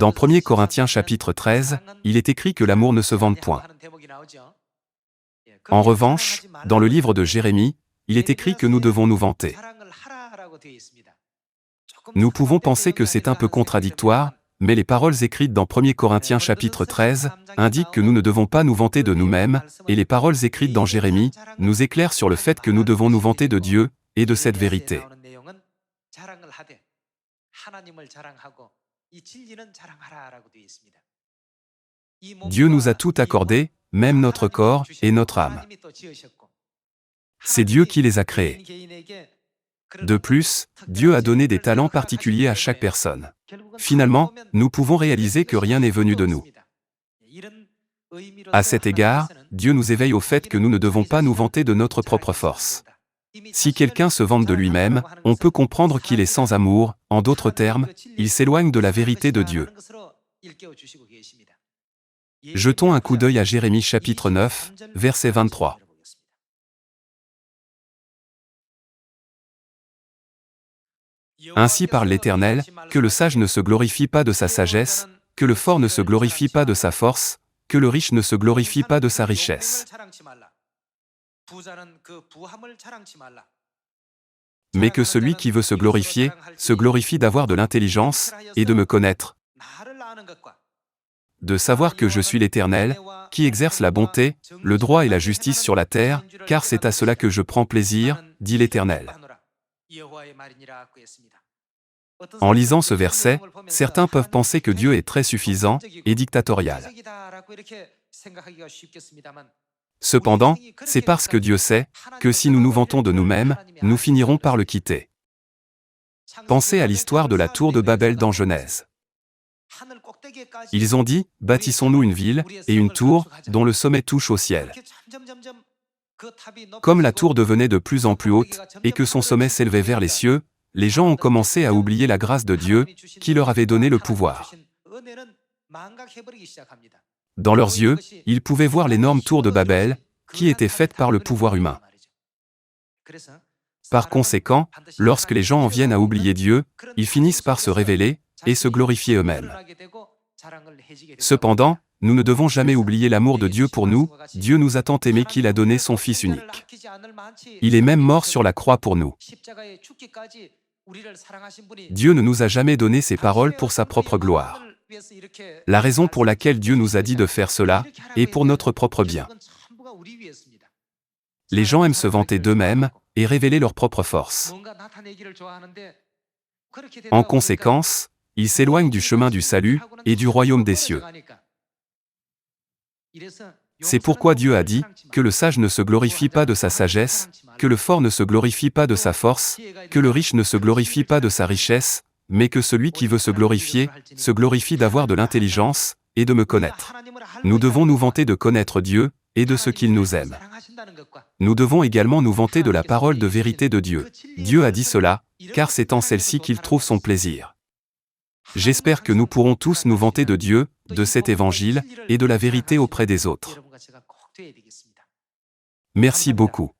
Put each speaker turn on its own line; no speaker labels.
Dans 1 Corinthiens chapitre 13, il est écrit que l'amour ne se vante point. En revanche, dans le livre de Jérémie, il est écrit que nous devons nous vanter. Nous pouvons penser que c'est un peu contradictoire, mais les paroles écrites dans 1 Corinthiens chapitre 13 indiquent que nous ne devons pas nous vanter de nous-mêmes, et les paroles écrites dans Jérémie nous éclairent sur le fait que nous devons nous vanter de Dieu et de cette vérité. Dieu nous a tout accordé, même notre corps et notre âme. C'est Dieu qui les a créés. De plus, Dieu a donné des talents particuliers à chaque personne. Finalement, nous pouvons réaliser que rien n'est venu de nous. À cet égard, Dieu nous éveille au fait que nous ne devons pas nous vanter de notre propre force. Si quelqu'un se vante de lui-même, on peut comprendre qu'il est sans amour, en d'autres termes, il s'éloigne de la vérité de Dieu. Jetons un coup d'œil à Jérémie chapitre 9, verset 23. Ainsi parle l'Éternel, que le sage ne se glorifie pas de sa sagesse, que le fort ne se glorifie pas de sa force, que le riche ne se glorifie pas de sa richesse. Mais que celui qui veut se glorifie d'avoir de l'intelligence et de me connaître, de savoir que je suis l'Éternel, qui exerce la bonté, le droit et la justice sur la terre, car c'est à cela que je prends plaisir, dit l'Éternel. En lisant ce verset, certains peuvent penser que Dieu est très suffisant et dictatorial. Cependant, c'est parce que Dieu sait que si nous nous vantons de nous-mêmes, nous finirons par le quitter. Pensez à l'histoire de la tour de Babel dans Genèse. Ils ont dit, bâtissons-nous une ville et une tour dont le sommet touche au ciel. Comme la tour devenait de plus en plus haute et que son sommet s'élevait vers les cieux, les gens ont commencé à oublier la grâce de Dieu qui leur avait donné le pouvoir. Dans leurs yeux, ils pouvaient voir l'énorme tour de Babel, qui était faite par le pouvoir humain. Par conséquent, lorsque les gens en viennent à oublier Dieu, ils finissent par se révéler et se glorifier eux-mêmes. Cependant, nous ne devons jamais oublier l'amour de Dieu pour nous, Dieu nous a tant aimés qu'il a donné son Fils unique. Il est même mort sur la croix pour nous. Dieu ne nous a jamais donné ses paroles pour sa propre gloire. La raison pour laquelle Dieu nous a dit de faire cela est pour notre propre bien. Les gens aiment se vanter d'eux-mêmes et révéler leur propre force. En conséquence, ils s'éloignent du chemin du salut et du royaume des cieux. C'est pourquoi Dieu a dit que le sage ne se glorifie pas de sa sagesse, que le fort ne se glorifie pas de sa force, que le riche ne se glorifie pas de sa richesse, mais que celui qui veut se glorifie d'avoir de l'intelligence et de me connaître. Nous devons nous vanter de connaître Dieu et de ce qu'il nous aime. Nous devons également nous vanter de la parole de vérité de Dieu. Dieu a dit cela, car c'est en celle-ci qu'il trouve son plaisir. J'espère que nous pourrons tous nous vanter de Dieu, de cet évangile, et de la vérité auprès des autres. Merci beaucoup.